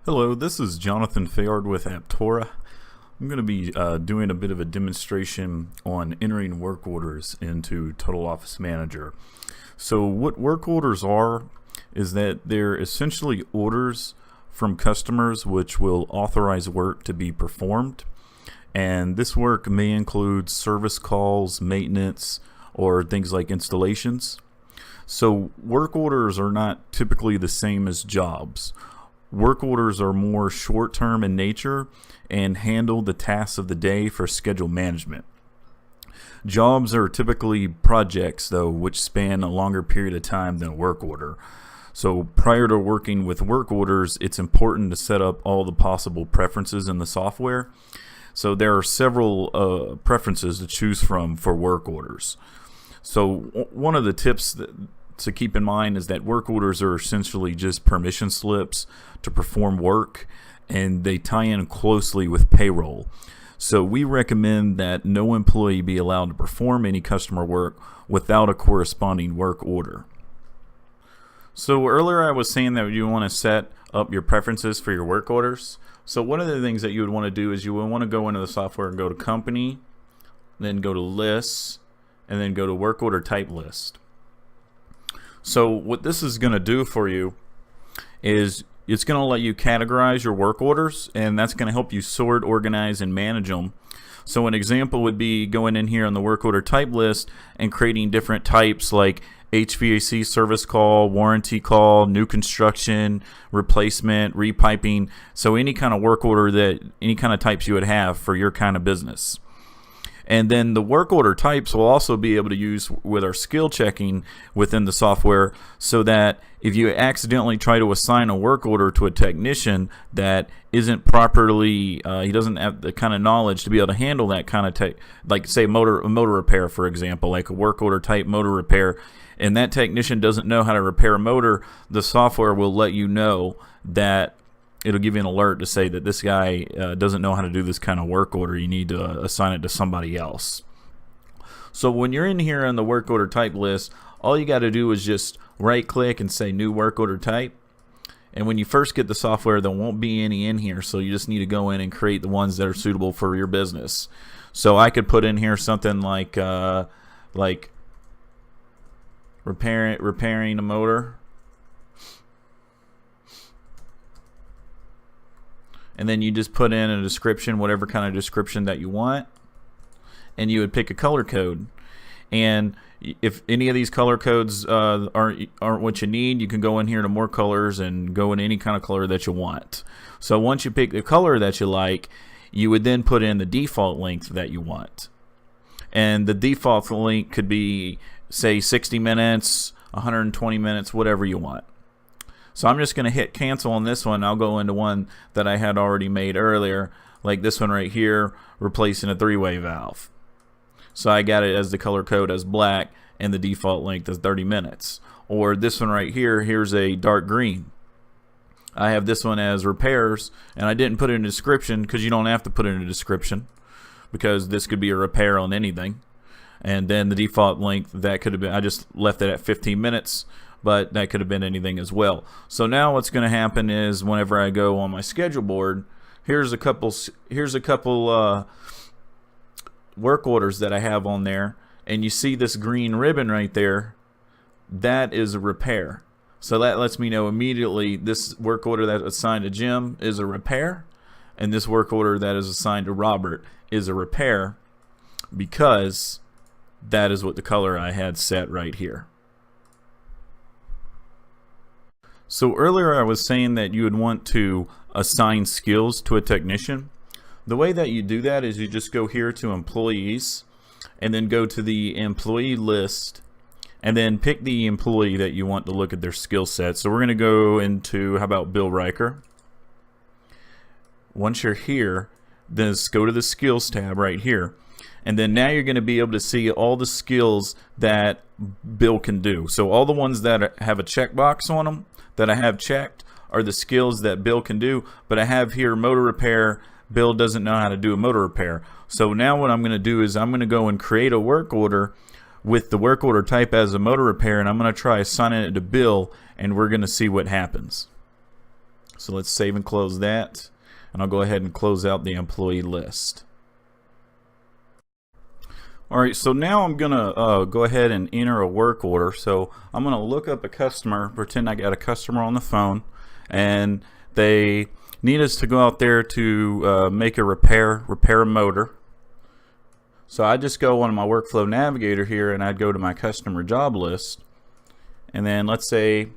Hello, this is Jonathan Fayard with Aptora. I'm going to be doing a bit of a demonstration on entering work orders into Total Office Manager. So what work orders are is that they're essentially orders from customers which will authorize work to be performed. And this work may include service calls, maintenance, or things like installations. So work orders are not typically the same as jobs. Work orders are more short-term in nature and handle the tasks of the day for schedule management. Jobs are typically projects, though, which span a longer period of time than a work order. So prior to working with work orders, it's important to set up all the possible preferences in the software. So there are several preferences to choose from for work orders. So one of the tips to keep in mind is that work orders are essentially just permission slips to perform work, and they tie in closely with payroll. So we recommend that no employee be allowed to perform any customer work without a corresponding work order. So earlier I was saying that you want to set up your preferences for your work orders. So one of the things that you would want to do is you would want to go into the software and go to company, then go to lists, and then go to work order type list. So what this is going to do for you is it's going to let you categorize your work orders, and that's going to help you sort, organize, and manage them. So an example would be going in here on the work order type list and creating different types like HVAC service call, warranty call, new construction, replacement, repiping. So any kind of work order that any kind of types you would have for your kind of business. And then the work order types will also be able to use with our skill checking within the software, so that if you accidentally try to assign a work order to a technician that isn't properly, he doesn't have the kind of knowledge to be able to handle that kind of tech, like say motor repair, for example, like a work order type motor repair, and that technician doesn't know how to repair a motor, the software will let you know that. It'll give you an alert to say that this guy doesn't know how to do this kind of work order. You need to assign it to somebody else. So when you're in here on the work order type list, all you got to do is just right click and say new work order type. And when you first get the software, there won't be any in here, so you just need to go in and create the ones that are suitable for your business. So I could put in here something like repairing a motor. And then you just put in a description, whatever kind of description that you want, and you would pick a color code. And if any of these color codes aren't what you need, you can go in here to more colors and go in any kind of color that you want. So once you pick the color that you like, you would then put in the default length that you want. And the default length could be, say, 60 minutes, 120 minutes, whatever you want. So I'm just going to hit cancel on this one. I'll go into one that I had already made earlier, like this one right here, replacing a three-way valve. So I got it as the color code as black and the default length as 30 minutes. Or this one right here, here's a dark green. I have this one as repairs, and I didn't put it in a description because you don't have to put it in a description, because this could be a repair on anything. And then the default length, that could have been, I just left it at 15 minutes. But that could have been anything as well. So now what's going to happen is whenever I go on my schedule board, here's a couple work orders that I have on there, and you see this green ribbon right there. That is a repair. So that lets me know immediately this work order that's assigned to Jim is a repair, and this work order that is assigned to Robert is a repair, because that is what the color I had set right here. So earlier I was saying that you would want to assign skills to a technician. The way that you do that is you just go here to employees, and then go to the employee list, and then pick the employee that you want to look at their skill set. So we're going to go into, how about Bill Riker? Once you're here, then just go to the skills tab right here. And then now you're going to be able to see all the skills that Bill can do. So all the ones that have a checkbox on them that I have checked are the skills that Bill can do. But I have here motor repair. Bill doesn't know how to do a motor repair. So now what I'm going to do is I'm going to go and create a work order with the work order type as a motor repair, and I'm going to try assigning it to Bill, and we're going to see what happens. So let's save and close that, and I'll go ahead and close out the employee list. Alright, so now I'm gonna go ahead and enter a work order. So I'm gonna look up a customer, pretend I got a customer on the phone, and they need us to go out there to make a repair a motor. So I just go on my workflow navigator here, and I'd go to my customer job list, and then let's say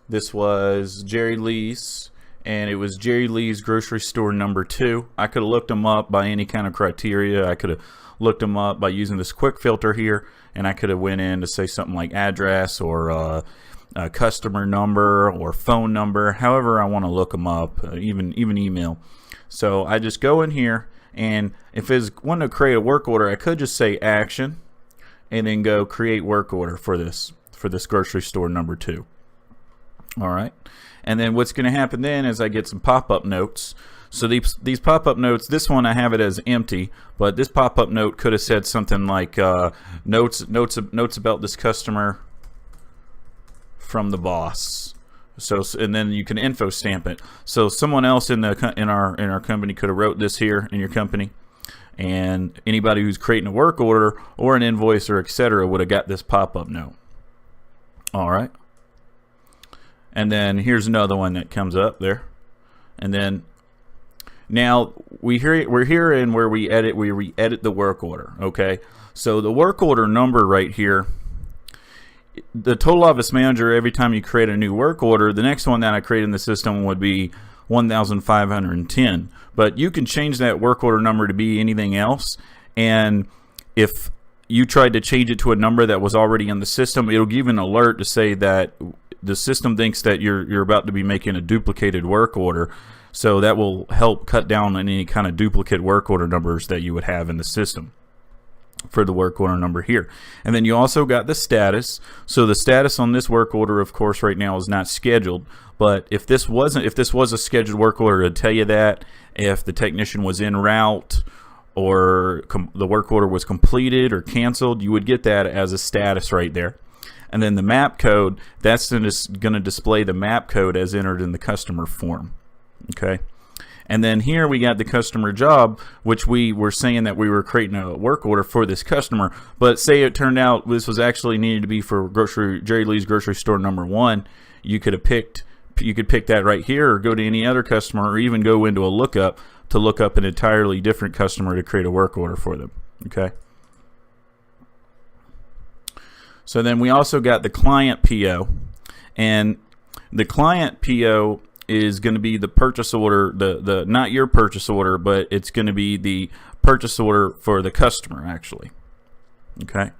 this was Jerry Lee's, and it was Jerry Lee's grocery store number 2. I could have looked them up by any kind of criteria. I could have looked them up by using this quick filter here, and I could have went in to say something like address or a customer number or phone number, however I want to look them up, even email. So I just go in here, and if it's wanting to create a work order, I could just say action and then go create work order for this grocery store number 2. All right, and then what's going to happen then is I get some pop-up notes. So these pop-up notes, this one I have it as empty, but this pop-up note could have said something like notes about this customer from the boss. So, and then you can info stamp it. So someone else in our company could have wrote this here in your company, and anybody who's creating a work order or an invoice or etc. would have got this pop-up note. All right. And then here's another one that comes up there, and then now we're here in where we edit the work order. Okay, so the work order number right here, the total office manager, every time you create a new work order, the next one that I create in the system would be 1,510. But you can change that work order number to be anything else, and if you tried to change it to a number that was already in the system, it'll give an alert to say that the system thinks that you're about to be making a duplicated work order. So that will help cut down on any kind of duplicate work order numbers that you would have in the system for the work order number here. And then you also got the status. So the status on this work order, of course, right now is not scheduled. But if this was a scheduled work order, it'd tell you that. If the technician was en route, or the work order was completed or canceled, you would get that as a status right there. And then the map code, that's going to display the map code as entered in the customer form. Okay, and then here we got the customer job, which we were saying that we were creating a work order for this customer, but say it turned out this was actually needed to be for Jerry Lee's grocery store number 1. You could pick that right here, or go to any other customer, or even go into a lookup to look up an entirely different customer to create a work order for them. Okay, so then we also got the client PO, and the client PO is going to be the purchase order, the not your purchase order, but it's going to be the purchase order for the customer actually. Okay,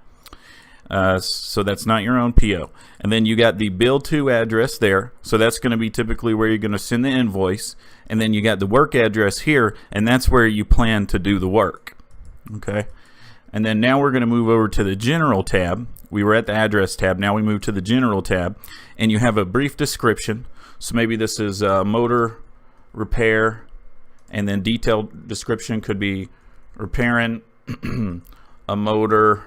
so that's not your own PO. And then you got the bill to address there, so that's going to be typically where you're going to send the invoice. And then you got the work address here, and that's where you plan to do the work. Okay, and then now we're going to move over to the general tab. We were at the address tab, now we move to the general tab, and you have a brief description. So maybe this is motor repair, and then detailed description could be repairing a motor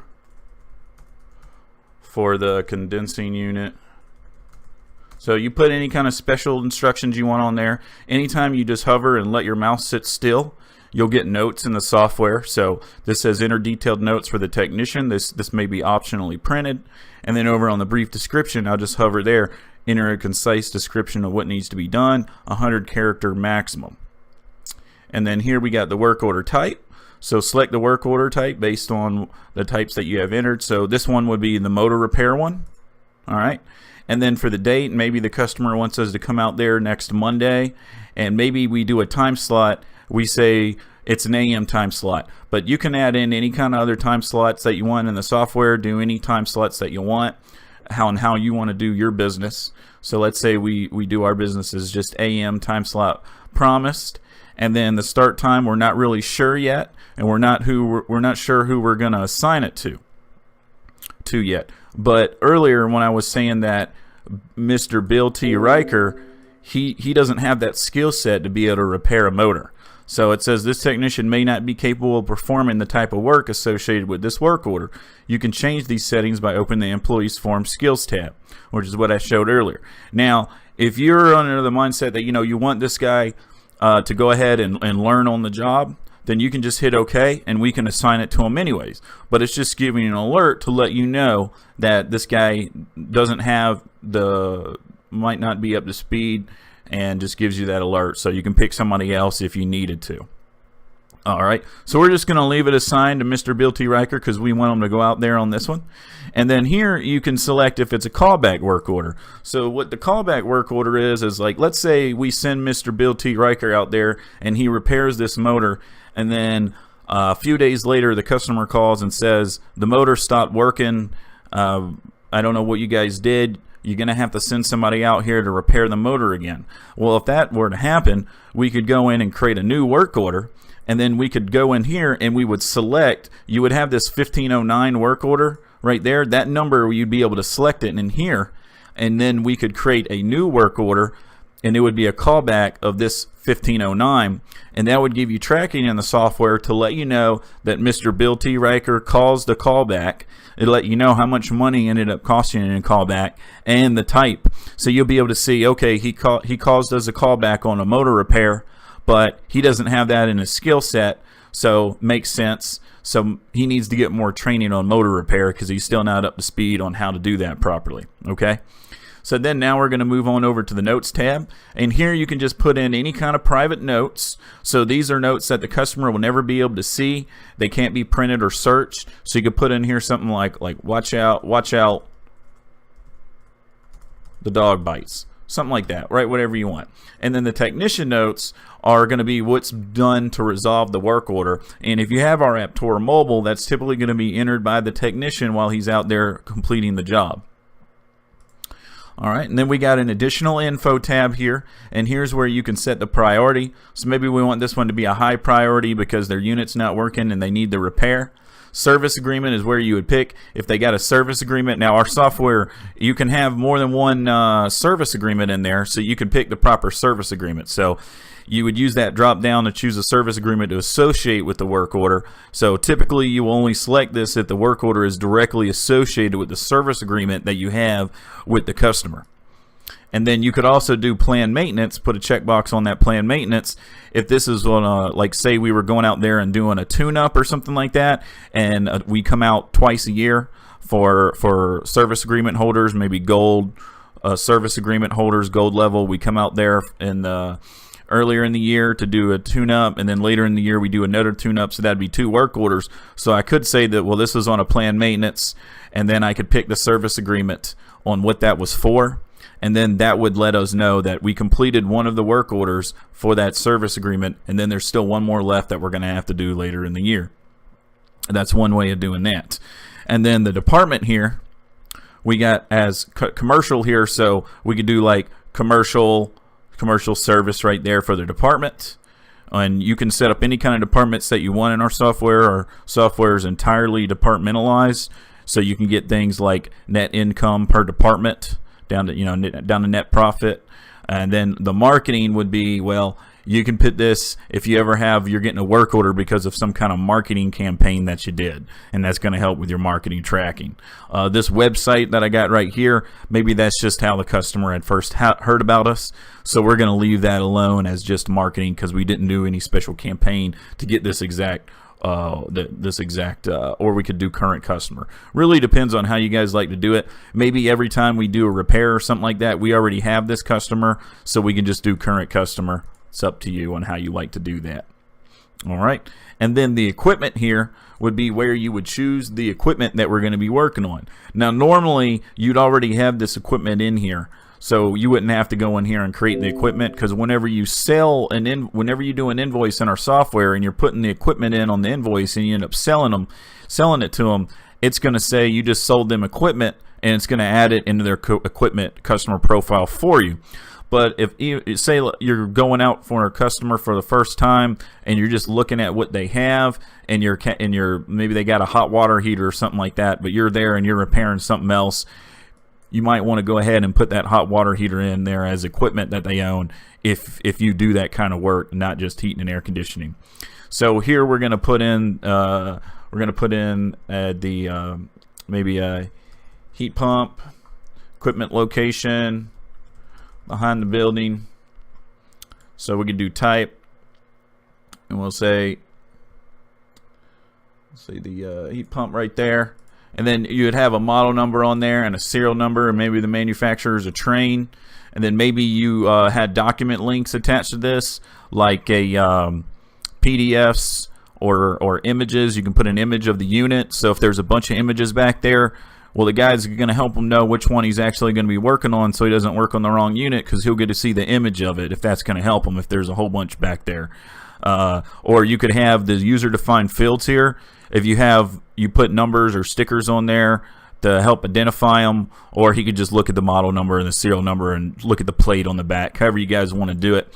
for the condensing unit. So you put any kind of special instructions you want on there. Anytime you just hover and let your mouse sit still, you'll get notes in the software. So this says enter detailed notes for the technician. This may be optionally printed. And then over on the brief description, I'll just hover there, enter a concise description of what needs to be done, 100 character maximum. And then here we got the work order type. So select the work order type based on the types that you have entered. So this one would be the motor repair one. All right. And then for the date, maybe the customer wants us to come out there next Monday, and maybe we do a time slot. We say it's an AM time slot, but you can add in any kind of other time slots that you want in the software. Do any time slots that you want, how you want to do your business. So let's say we do our business as just AM time slot promised, and then the start time we're not really sure yet, and we're not sure who we're going to assign it to yet. But earlier when I was saying that Mr. Bill T. Riker, he doesn't have that skill set to be able to repair a motor. So it says this technician may not be capable of performing the type of work associated with this work order. You can change these settings by opening the Employees Form Skills tab, which is what I showed earlier. Now, if you're under the mindset that you want this guy to go ahead and learn on the job, then you can just hit OK and we can assign it to him anyways. But it's just giving you an alert to let you know that this guy might not be up to speed, and just gives you that alert so you can pick somebody else if you needed to. Alright, so we're just going to leave it assigned to Mr. Bill T. Riker because we want him to go out there on this one. And then here you can select if it's a callback work order. So what the callback work order is like, let's say we send Mr. Bill T. Riker out there and he repairs this motor, and then a few days later the customer calls and says the motor stopped working. I don't know what you guys did. You're going to have to send somebody out here to repair the motor again. Well, if that were to happen, we could go in and create a new work order, and then we could go in here and we would select, you would have this 1509 work order right there. That number, you'd be able to select it in here, and then we could create a new work order, and it would be a callback of this 1509, and that would give you tracking in the software to let you know that Mr. Bill T. Riker calls the callback. It'll let you know how much money ended up costing in a callback and the type. So you'll be able to see, okay, he calls us a callback on a motor repair, but he doesn't have that in his skill set, so makes sense. So he needs to get more training on motor repair because he's still not up to speed on how to do that properly. Okay. So then now we're going to move on over to the Notes tab, and here you can just put in any kind of private notes. So these are notes that the customer will never be able to see. They can't be printed or searched. So you could put in here something like watch out, the dog bites. Something like that, right? Whatever you want. And then the technician notes are going to be what's done to resolve the work order. And if you have our Aptora mobile, that's typically going to be entered by the technician while he's out there completing the job. Alright, and then we got an additional info tab here, and here's where you can set the priority. So maybe we want this one to be a high priority because their unit's not working and they need the repair. Service agreement is where you would pick if they got a service agreement. Now our software, you can have more than one service agreement in there, so you can pick the proper service agreement. So you would use that drop down to choose a service agreement to associate with the work order. So typically you will only select this if the work order is directly associated with the service agreement that you have with the customer. And then you could also do planned maintenance, put a checkbox on that planned maintenance. If this is on like say we were going out there and doing a tune-up or something like that, and we come out twice a year for service agreement holders, maybe gold service agreement holders, gold level, we come out there in the earlier in the year to do a tune-up, and then later in the year we do another tune-up, so that'd be 2 work orders. So I could say that, well, this is on a planned maintenance, and then I could pick the service agreement on what that was for, and then that would let us know that we completed one of the work orders for that service agreement, and then there's still one more left that we're going to have to do later in the year. And that's one way of doing that. And then the department here, we got as commercial here, so we could do like commercial service right there for the department, and you can set up any kind of departments that you want in our software. Our software is entirely departmentalized, so you can get things like net income per department down to net profit. And then the marketing would be, well, you can put this if you ever you're getting a work order because of some kind of marketing campaign that you did, and that's going to help with your marketing tracking. This website that I got right here, maybe that's just how the customer had first heard about us, so we're going to leave that alone as just marketing because we didn't do any special campaign to get this exact or we could do current customer. Really depends on how you guys like to do it. Maybe every time we do a repair or something like that, we already have this customer, so we can just do current customer. It's up to you on how you like to do that. All right, and then the equipment here would be where you would choose the equipment that we're going to be working on. Now normally you'd already have this equipment in here, so you wouldn't have to go in here and create the equipment, because whenever you whenever you do an invoice in our software and you're putting the equipment in on the invoice and you end up selling it to them, it's going to say you just sold them equipment, and it's going to add it into their equipment customer profile for you. But if say you're going out for a customer for the first time and you're just looking at what they have, and maybe they got a hot water heater or something like that, but you're there and you're repairing something else, you might want to go ahead and put that hot water heater in there as equipment that they own if you do that kind of work, not just heating and air conditioning. So here we're going to put in maybe a heat pump, equipment location, behind the building. So we can do type, and we'll say, the heat pump right there. And then you would have a model number on there and a serial number, and maybe the manufacturer's a train. And then maybe you had document links attached to this, like a PDFs or images. You can put an image of the unit. So if there's a bunch of images back there, well, the guy's going to help him know which one he's actually going to be working on, so he doesn't work on the wrong unit, because he'll get to see the image of it if that's going to help him if there's a whole bunch back there. Or you could have the user-defined fields here. If you put numbers or stickers on there to help identify them, or he could just look at the model number and the serial number and look at the plate on the back, however you guys want to do it.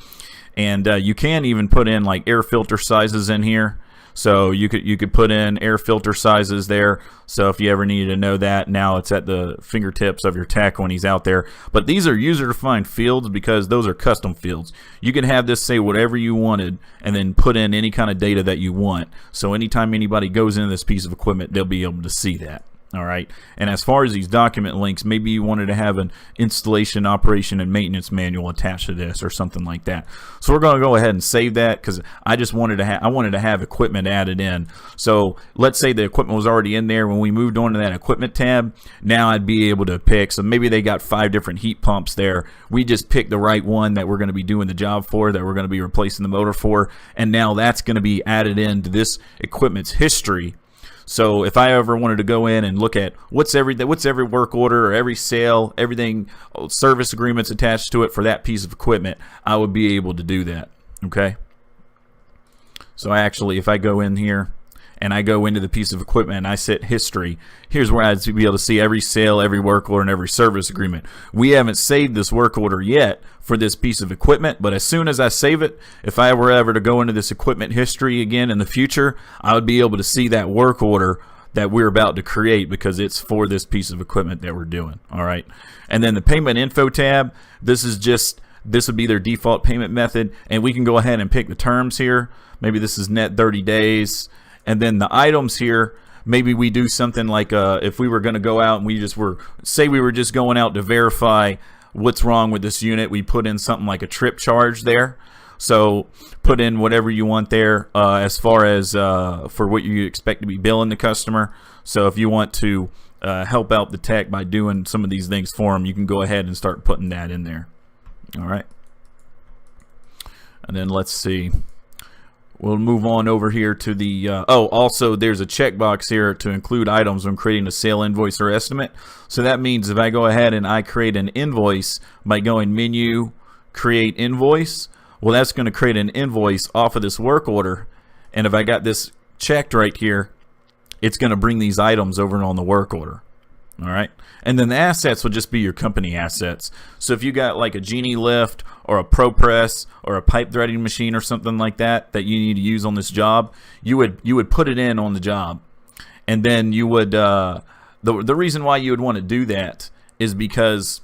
And you can even put in like air filter sizes in here. So you could put in air filter sizes there. So if you ever needed to know that, now it's at the fingertips of your tech when he's out there. But these are user-defined fields because those are custom fields. You can have this say whatever you wanted and then put in any kind of data that you want. So anytime anybody goes into this piece of equipment, they'll be able to see that. All right. And as far as these document links, maybe you wanted to have an installation, operation, and maintenance manual attached to this or something like that. So we're going to go ahead and save that because I just wanted to have equipment added in. So let's say the equipment was already in there. When we moved on to that equipment tab, now I'd be able to pick. So maybe they got 5 different heat pumps there. We just picked the right one that we're going to be doing the job for, that we're going to be replacing the motor for. And now that's going to be added into this equipment's history. So if I ever wanted to go in and look at what's every work order or every sale, everything, service agreements attached to it for that piece of equipment, I would be able to do that. Okay. So actually, if I go in here and I go into the piece of equipment and I set history, here's where I'd be able to see every sale, every work order, and every service agreement. We haven't saved this work order yet for this piece of equipment, but as soon as I save it, if I were ever to go into this equipment history again in the future, I would be able to see that work order that we're about to create because it's for this piece of equipment that we're doing. All right. And then the payment info tab, this would be their default payment method, and we can go ahead and pick the terms here. Maybe this is net 30 days. And then the items here, maybe we do something like if we were going to go out and we were just going out to verify what's wrong with this unit, we put in something like a trip charge there. So put in whatever you want there as far as for what you expect to be billing the customer. So if you want to help out the tech by doing some of these things for them, you can go ahead and start putting that in there. All right. And then let's see. We'll move on over here to the, also there's a checkbox here to include items when creating a sale invoice or estimate. So that means if I go ahead and I create an invoice by going menu, create invoice, well, that's going to create an invoice off of this work order. And if I got this checked right here, it's going to bring these items over on the work order. All right. And then the assets will just be your company assets. So if you got like a Genie lift or a Pro Press or a pipe threading machine or something like that you need to use on this job, you would put it in on the job. And then you would the reason why you would want to do that is because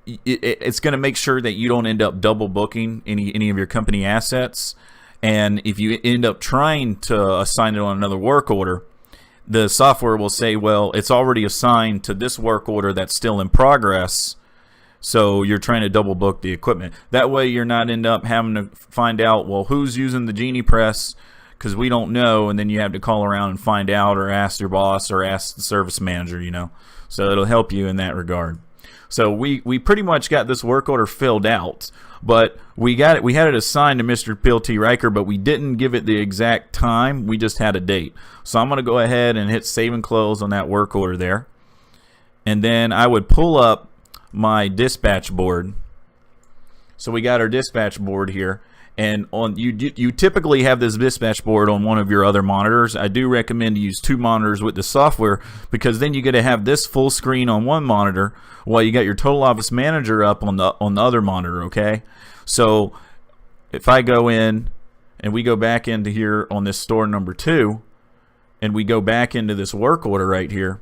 it's going to make sure that you don't end up double booking any of your company assets. And if you end up trying to assign it on another work order, the software will say, well, it's already assigned to this work order that's still in progress, so you're trying to double book the equipment. That way you're not end up having to find out, well, who's using the Genie press, because we don't know, and then you have to call around and find out or ask your boss or ask the service manager, you know. So it'll help you in that regard. So we pretty much got this work order filled out, but we had it assigned to Mr. Bill T. Riker, but we didn't give it the exact time. We just had a date. So I'm going to go ahead and hit save and close on that work order there. And then I would pull up my dispatch board. So we got our dispatch board here. And on you typically have this dispatch board on one of your other monitors. I do recommend you use 2 monitors with the software, because then you get to have this full screen on one monitor while you got your Total Office Manager up on the other monitor. Okay, so if I go in and we go back into here on this store number 2, and we go back into this work order right here,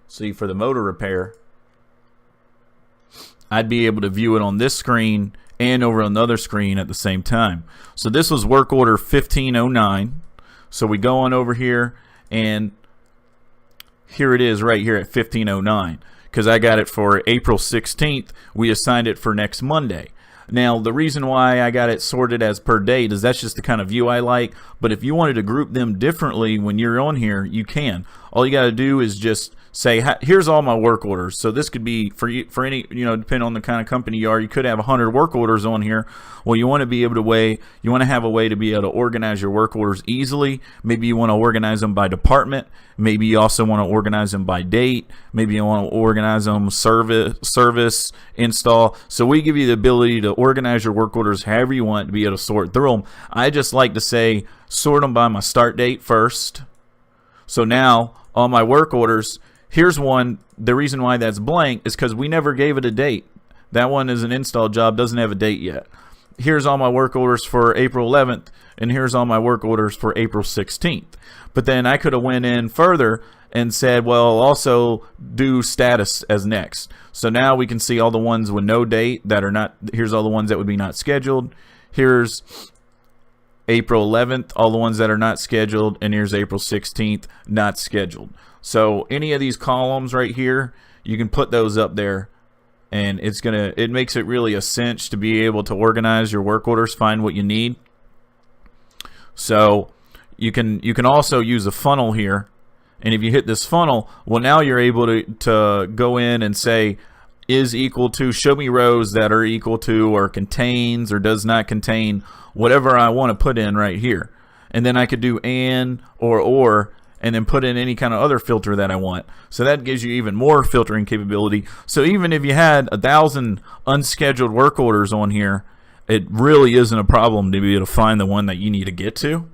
see, for the motor repair, I'd be able to view it on this screen and over another screen at the same time. So this was work order 1509. So we go on over here, and here it is right here at 1509. because I got it for April 16th. We assigned it for next Monday. Now, the reason why I got it sorted as per date is that's just the kind of view I like. But if you wanted to group them differently when you're on here, you can. All you got to do is just say, here's all my work orders. So this could be for you, for any, depending on the kind of company you are, you could have 100 work orders on here. Well, you want to be able to you want to have a way to be able to organize your work orders easily. Maybe you want to organize them by department. Maybe you also want to organize them by date. Maybe you want to organize them service, install. So we give you the ability to organize your work orders however you want to be able to sort through them. I just like to say sort them by my start date first. So now all my work orders, here's one. The reason why that's blank is because we never gave it a date. That one is an install job, doesn't have a date yet. Here's all my work orders for April 11th, and here's all my work orders for April 16th. But then I could have went in further and said, well, also do status as next. So now we can see all the ones with no date that are not. Here's all the ones that would be not scheduled. Here's April 11th, all the ones that are not scheduled, and here's April 16th, not scheduled. So any of these columns right here, you can put those up there, and it makes it really a cinch to be able to organize your work orders, find what you need. So you can also use a funnel here, and if you hit this funnel, well, now you're able to go in and say is equal to, show me rows that are equal to or contains or does not contain whatever I want to put in right here. And then I could do and or and then put in any kind of other filter that I want. So that gives you even more filtering capability. So even if you had 1,000 unscheduled work orders on here, it really isn't a problem to be able to find the one that you need to get to.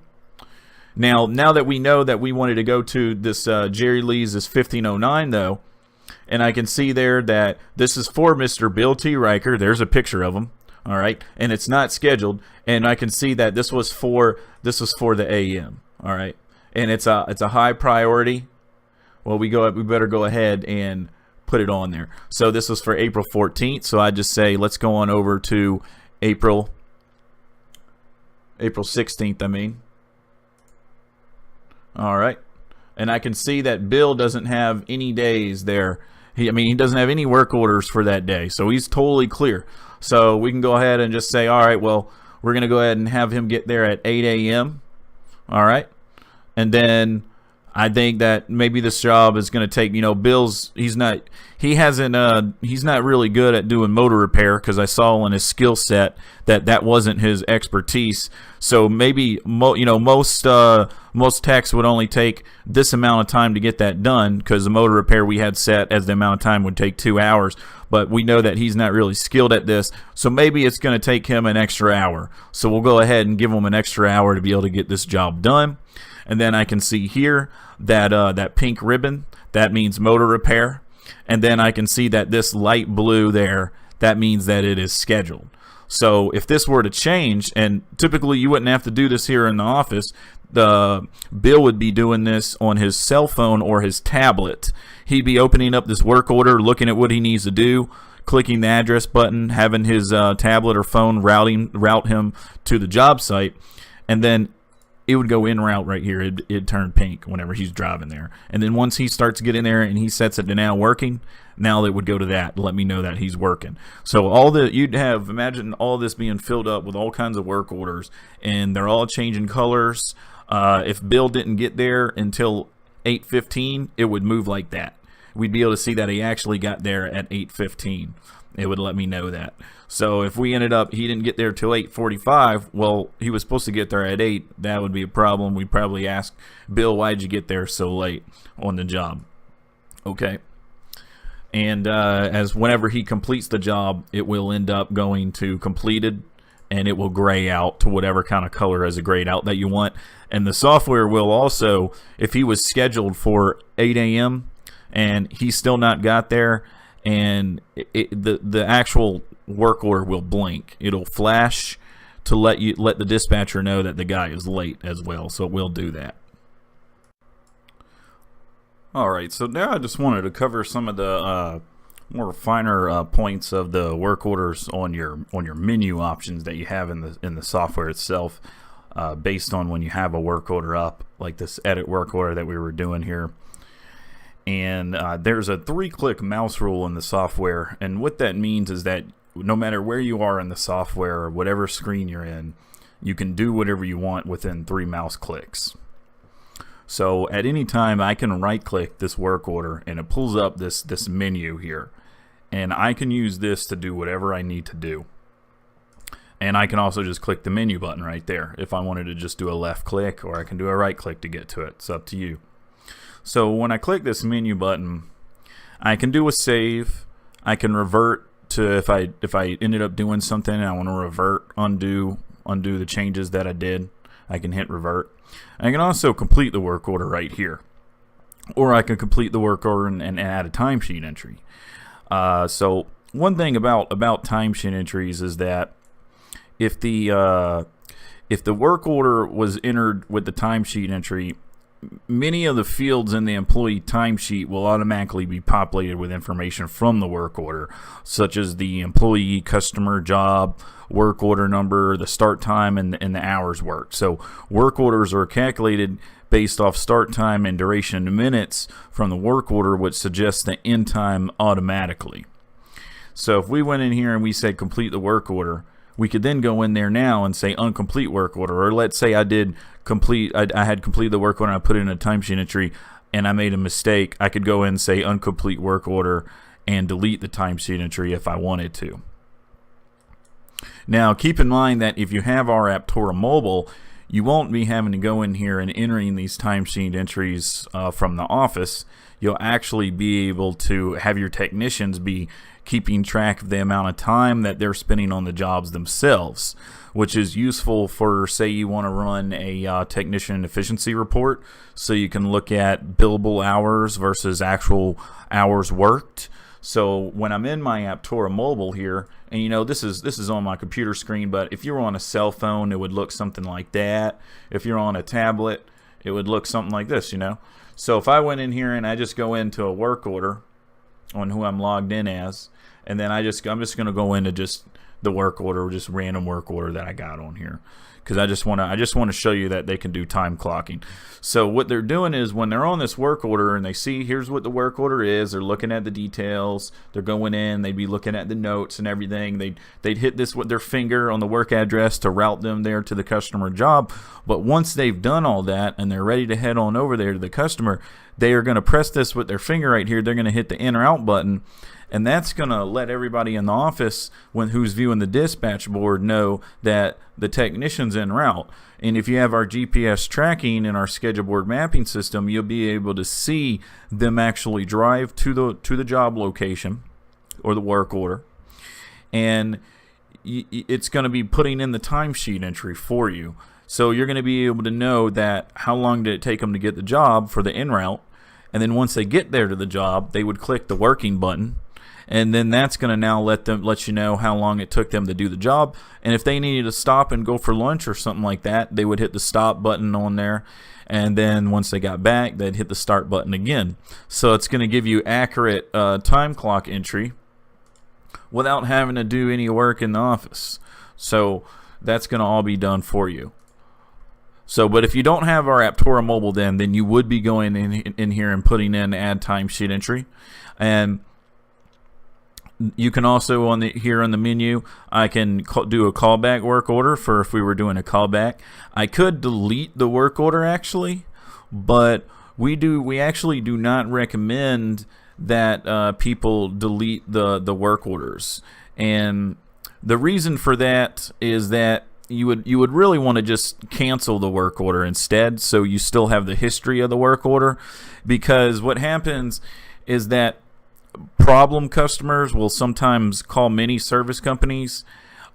Now that we know that we wanted to go to this Jerry Lee's, this 1509 though, and I can see there that this is for Mr. Bill T. Riker. There's a picture of him. All right, and it's not scheduled, and I can see that this was for the AM. All right, and it's a high priority. Well, we better go ahead and put it on there. So this was for April 14th. So I just say let's go on over to April 16th. I mean, all right, and I can see that Bill doesn't have any days there. He doesn't have any work orders for that day, so he's totally clear. So we can go ahead and just say, all right, well, we're going to go ahead and have him get there at 8 a.m. All right. And then I think that maybe this job is going to take, Bill's, he's not really good at doing motor repair, because I saw in his skill set that wasn't his expertise. So maybe, most techs would only take this amount of time to get that done, because the motor repair we had set as the amount of time would take 2 hours. But we know that he's not really skilled at this, so maybe it's going to take him an extra hour. So we'll go ahead and give him an extra hour to be able to get this job done. And then I can see here that that pink ribbon, that means motor repair. And then I can see that this light blue there, that means that it is scheduled. So if this were to change, and typically you wouldn't have to do this here in the office, Bill would be doing this on his cell phone or his tablet. He'd be opening up this work order, looking at what he needs to do, clicking the address button, having his tablet or phone route him to the job site, and then it would go in route right here. It'd turn pink whenever he's driving there. And then once he starts getting there and he sets it to now working, now it would go to that to let me know that he's working. So imagine all this being filled up with all kinds of work orders, and they're all changing colors. If Bill didn't get there until 8:15, it would move like that. We'd be able to see that he actually got there at 8:15. It would let me know that. So if we ended up, he didn't get there till 8:45, well, he was supposed to get there at 8. That would be a problem. We'd probably ask Bill, why'd you get there so late on the job? Okay. And as whenever he completes the job, it will end up going to completed, and it will gray out to whatever kind of color as a grayed out that you want. And the software will also, if he was scheduled for 8 a.m. and he's still not got there, and the actual work order will blink. It'll flash to let the dispatcher know that the guy is late as well. So it will do that. All right, so now I just wanted to cover some of the more finer points of the work orders on your menu options that you have in the software itself, based on when you have a work order up, like this edit work order that we were doing here. And there's a 3-click mouse rule in the software, and what that means is that no matter where you are in the software or whatever screen you're in, you can do whatever you want within 3 mouse clicks. So at any time I can right click this work order and it pulls up this menu here, and I can use this to do whatever I need to do. And I can also just click the menu button right there if I wanted to just do a left click, or I can do a right click to get to it. It's up to you. So when I click this menu button, I can do a save. I can revert to if I ended up doing something and I want to revert, undo the changes that I did. I can hit revert. I can also complete the work order right here, or I can complete the work order and add a timesheet entry. So one thing about timesheet entries is that if the work order was entered with the timesheet entry, many of the fields in the employee timesheet will automatically be populated with information from the work order, such as the employee, customer, job, work order number, the start time, and the hours worked. So work orders are calculated based off start time and duration in minutes from the work order, which suggests the end time automatically. So if we went in here and we said complete the work order, we could then go in there now and say uncomplete work order, or let's say I had completed the work order and I put in a timesheet entry and I made a mistake. I could go in and say incomplete work order and delete the timesheet entry if I wanted to. Now keep in mind that if you have our Aptora mobile, you won't be having to go in here and entering these timesheet entries from the office. You'll actually be able to have your technicians be keeping track of the amount of time that they're spending on the jobs themselves, which is useful for, say, you want to run a technician efficiency report, so you can look at billable hours versus actual hours worked. So when I'm in my Aptora mobile here, and you know this is on my computer screen, but if you're on a cell phone, it would look something like that. If you're on a tablet, it would look something like this, you know. So if I went in here and I just go into a work order on who I'm logged in as, and then I'm just going to go into just the work order, just random work order that I got on here, because I just want to show you that they can do time clocking. So what they're doing is when they're on this work order and they see here's what the work order is, they're looking at the details, they're going in, they'd be looking at the notes and everything. They'd hit this with their finger on the work address to route them there to the customer job. But once they've done all that and they're ready to head on over there to the customer, they are going to press this with their finger right here. They're going to hit the in or out button, and that's going to let everybody in the office who's viewing the dispatch board know that the technician's en route. And if you have our GPS tracking in our schedule board mapping system, you'll be able to see them actually drive to the job location or the work order, and it's going to be putting in the timesheet entry for you. So you're going to be able to know that how long did it take them to get the job for the en route, and then once they get there to the job, they would click the working button, and then that's going to now let you know how long it took them to do the job. And if they needed to stop and go for lunch or something like that, they would hit the stop button on there, and then once they got back, they'd hit the start button again. So it's going to give you accurate time clock entry without having to do any work in the office. So that's going to all be done for you. So, but if you don't have our Aptora mobile, then you would be going in here and putting in add timesheet entry. And you can also here on the menu, I can do a callback work order for if we were doing a callback. I could delete the work order actually, but we actually do not recommend that people delete the work orders. And the reason for that is that you would really want to just cancel the work order instead, so you still have the history of the work order. Because what happens is that problem customers will sometimes call many service companies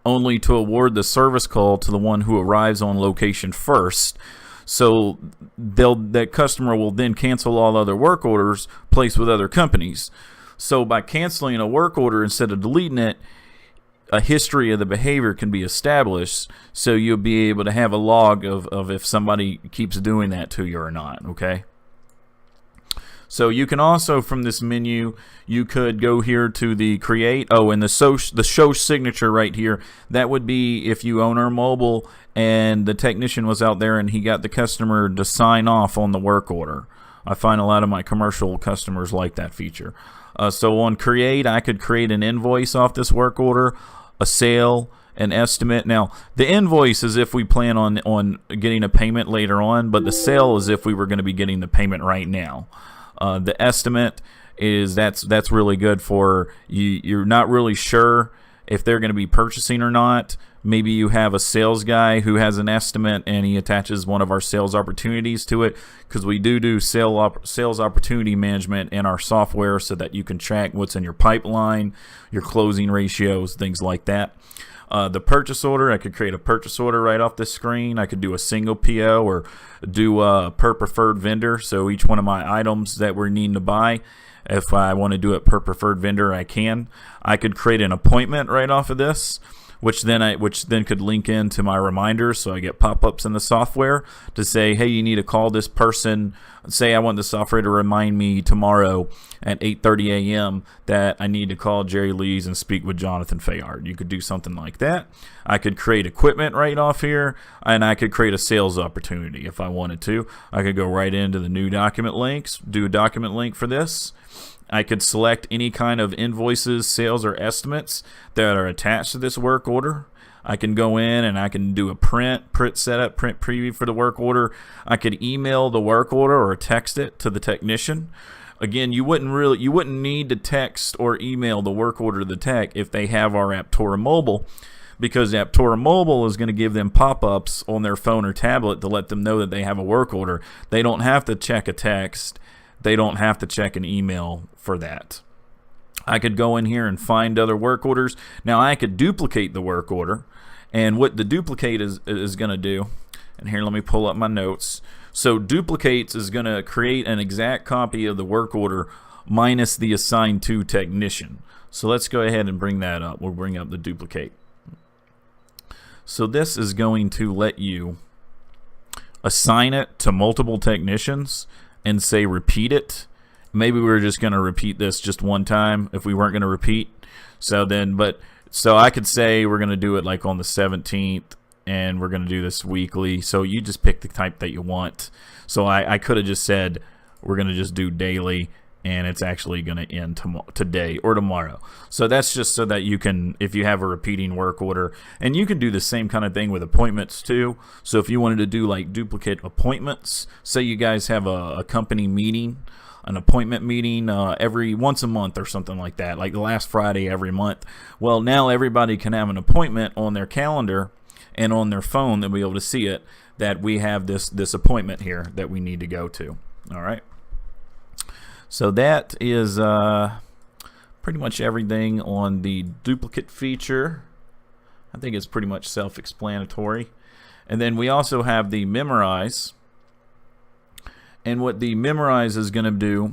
only to award the service call to the one who arrives on location first. So that customer will then cancel all other work orders placed with other companies. So by canceling a work order instead of deleting it, a history of the behavior can be established, so you'll be able to have a log of if somebody keeps doing that to you or not, okay? So you can also, from this menu, you could go here to the create, and the show signature right here. That would be if you own our mobile and the technician was out there and he got the customer to sign off on the work order. I find a lot of my commercial customers like that feature. So on create, I could create an invoice off this work order, a sale, an estimate. Now, the invoice is if we plan on getting a payment later on, but the sale is if we were going to be getting the payment right now. The estimate is that's really good for you. You're not really sure if they're going to be purchasing or not. Maybe you have a sales guy who has an estimate and he attaches one of our sales opportunities to it, because we do sales opportunity management in our software so that you can track what's in your pipeline, your closing ratios, things like that. The purchase order, I could create a purchase order right off the screen. I could do a single PO or do per preferred vendor. So each one of my items that we're needing to buy, if I want to do it per preferred vendor, I can. I could create an appointment right off of this, which then could link into my reminders, so I get pop-ups in the software to say, hey, you need to call this person. Say I want the software to remind me tomorrow at 8:30 a.m. that I need to call Jerry Lees and speak with Jonathan Fayard. You could do something like that. I could create equipment right off here, and I could create a sales opportunity if I wanted to. I could go right into the new document links, do a document link for this. I could select any kind of invoices, sales, or estimates that are attached to this work order. I can go in and I can do a print setup, print preview for the work order. I could email the work order or text it to the technician. Again, you wouldn't need to text or email the work order to the tech if they have our Aptora mobile, because Aptora mobile is going to give them pop-ups on their phone or tablet to let them know that they have a work order. They don't have to check a text. They don't have to check an email for that. I could go in here and find other work orders. Now I could duplicate the work order, and what the duplicate is going to do, and here let me pull up my notes. So duplicates is going to create an exact copy of the work order minus the assigned to technician. So let's go ahead and bring that up. We'll bring up the duplicate. So this is going to let you assign it to multiple technicians and say repeat it. Maybe we were just going to repeat this just one time if we weren't going to repeat. So I could say we're going to do it like on the 17th, and we're going to do this weekly. So you just pick the type that you want. So I could have just said we're going to just do daily, and it's actually going to end today or tomorrow. So that's just so that you can, if you have a repeating work order, and you can do the same kind of thing with appointments too. So if you wanted to do like duplicate appointments, say you guys have a company meeting, an appointment meeting every once a month or something like that, like the last Friday every month. Well, now everybody can have an appointment on their calendar and on their phone. They'll be able to see it, that we have this appointment here that we need to go to. All right. So that is pretty much everything on the duplicate feature. I think it's pretty much self-explanatory. And then we also have the memorize. And what the memorize is going to do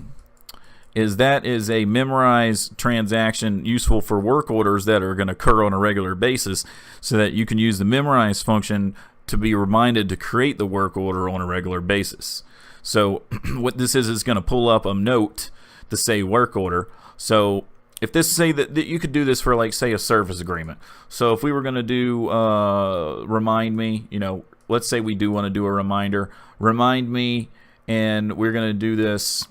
is that is a memorize transaction useful for work orders that are going to occur on a regular basis, so that you can use the memorize function to be reminded to create the work order on a regular basis. So what this is going to pull up a note to say work order. So if this say that you could do this for, like, say a service agreement. So if we were going to do remind me, let's say we do want to do a remind me, and we're going to do this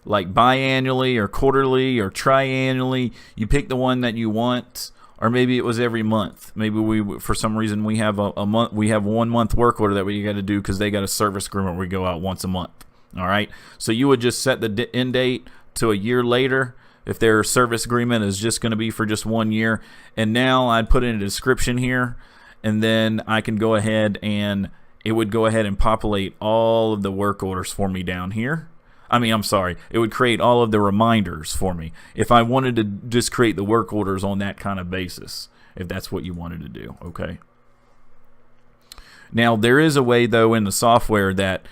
like biannually or quarterly or triannually. You pick the one that you want. Or maybe it was every month. Maybe for some reason we have a month. We have 1 month work order that we got to do because they got a service agreement where we go out once a month. All right. So you would just set the end date to a year later if their service agreement is just going to be for just 1 year. And now I'd put in a description here, and then I can go ahead and it would go ahead and populate all of the work orders for me down here. It would create all of the reminders for me if I wanted to just create the work orders on that kind of basis, if that's what you wanted to do. Okay. Now, there is a way, though, in the software that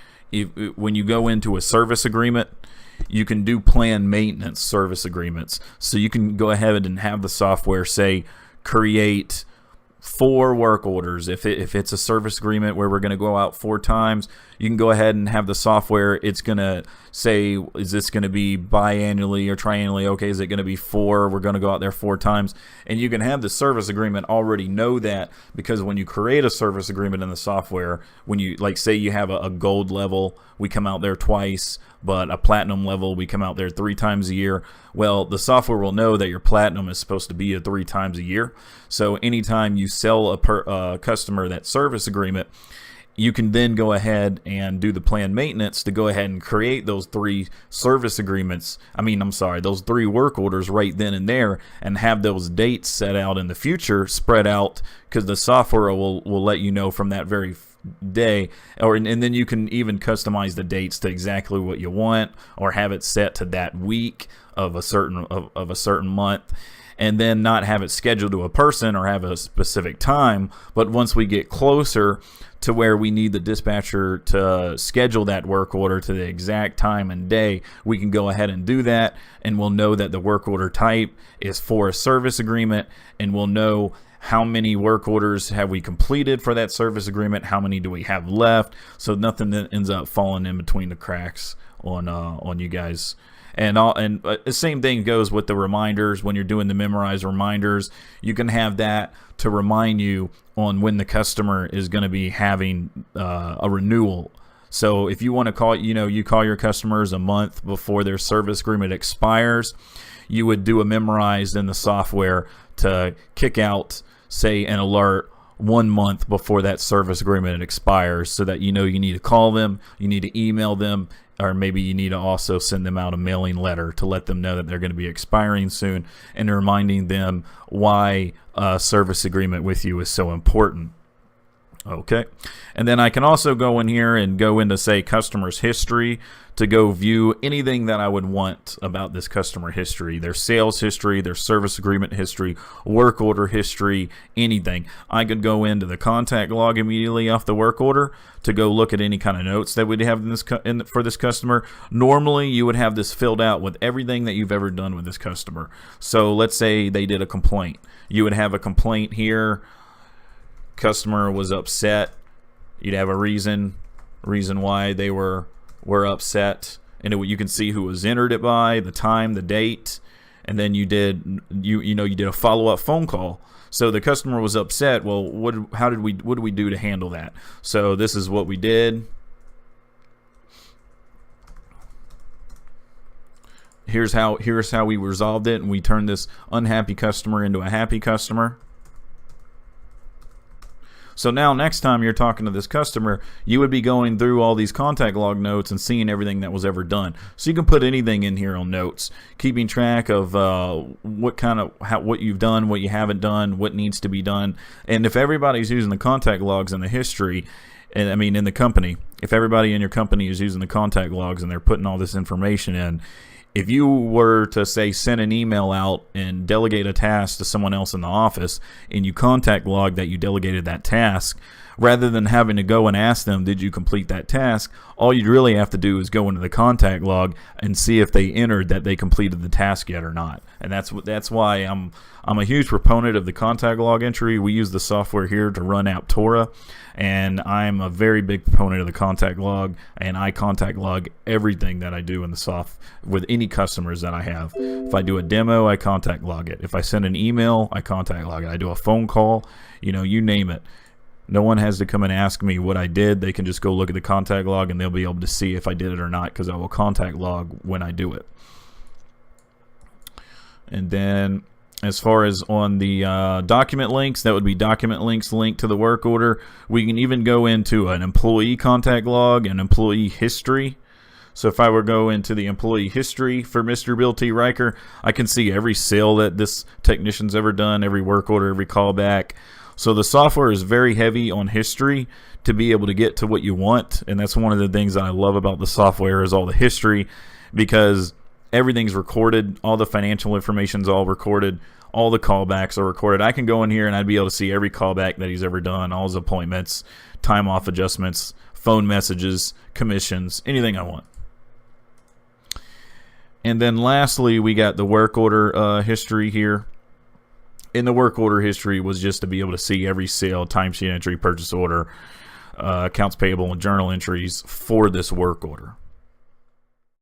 when you go into a service agreement, you can do planned maintenance service agreements. So you can go ahead and have the software say create 4 work orders. If it's a service agreement where we're going to go out 4 times, you can go ahead and have the software. It's going to say, is this going to be biannually or triannually? Okay, is it going to be 4? We're going to go out there 4 times. And you can have the service agreement already know that, because when you create a service agreement in the software, when you, like, say you have a gold level, we come out there twice, but a platinum level, we come out there 3 times a year. Well, the software will know that your platinum is supposed to be 3 times a year. So anytime you sell a customer that service agreement, you can then go ahead and do the planned maintenance to go ahead and create those 3 service agreements. Those 3 work orders right then and there, and have those dates set out in the future, spread out, because the software will let you know from that very day, and then you can even customize the dates to exactly what you want, or have it set to that week of a certain month, and then not have it scheduled to a person or have a specific time. But once we get closer to where we need the dispatcher to schedule that work order to the exact time and day, we can go ahead and do that, and we'll know that the work order type is for a service agreement, and we'll know how many work orders have we completed for that service agreement, how many do we have left, so nothing that ends up falling in between the cracks on you guys. And the same thing goes with the reminders. When you're doing the memorized reminders, you can have that to remind you on when the customer is going to be having a renewal. So if you want to call, you call your customers a month before their service agreement expires, you would do a memorized in the software to kick out, say, an alert 1 month before that service agreement expires, so that you need to call them, you need to email them, or maybe you need to also send them out a mailing letter to let them know that they're going to be expiring soon, and reminding them why a service agreement with you is so important. Okay, and then I can also go in here and go into, say, customer's history, to go view anything that I would want about this customer history, their sales history, their service agreement history, work order history, anything. I could go into the contact log immediately off the work order to go look at any kind of notes that we'd have for this customer. Normally, you would have this filled out with everything that you've ever done with this customer. So let's say they did a complaint. You would have a complaint here. Customer was upset. You'd have a reason why they were upset, and you can see who was entered it by, the time, the date, and then you did a follow-up phone call. So the customer was upset. Well, what do we do to handle that? So this is what we did. Here's how we resolved it, and we turned this unhappy customer into a happy customer. So now next time you're talking to this customer, you would be going through all these contact log notes and seeing everything that was ever done. So you can put anything in here on notes, keeping track of what you've done, what you haven't done, what needs to be done. And if everybody's using the contact logs in the history, in the company, if everybody in your company is using the contact logs and they're putting all this information in, if you were to, say, send an email out and delegate a task to someone else in the office, and you contact log that you delegated that task, rather than having to go and ask them, did you complete that task, all you'd really have to do is go into the contact log and see if they entered that they completed the task yet or not. And that's why I'm a huge proponent of the contact log entry. We use the software here to run Aptora, and I'm a very big proponent of the contact log, and I contact log everything that I do in the soft with any customers that I have. If I do a demo, I contact log it. If I send an email, I contact log it. I do a phone call, you name it. No one has to come and ask me what I did. They can just go look at the contact log, and they'll be able to see if I did it or not, because I will contact log when I do it. And then as far as on the document links, that would be document links linked to the work order. We can even go into an employee contact log and employee history. So if I were to go into the employee history for Mr. Bill T. Riker, I can see every sale that this technician's ever done, every work order, every callback. So the software is very heavy on history to be able to get to what you want. And that's one of the things that I love about the software, is all the history, because everything's recorded. All the financial information's all recorded. All the callbacks are recorded. I can go in here and I'd be able to see every callback that he's ever done, all his appointments, time off adjustments, phone messages, commissions, anything I want. And then lastly, we got the work order history here. In the work order history was just to be able to see every sale, timesheet entry, purchase order, accounts payable, and journal entries for this work order.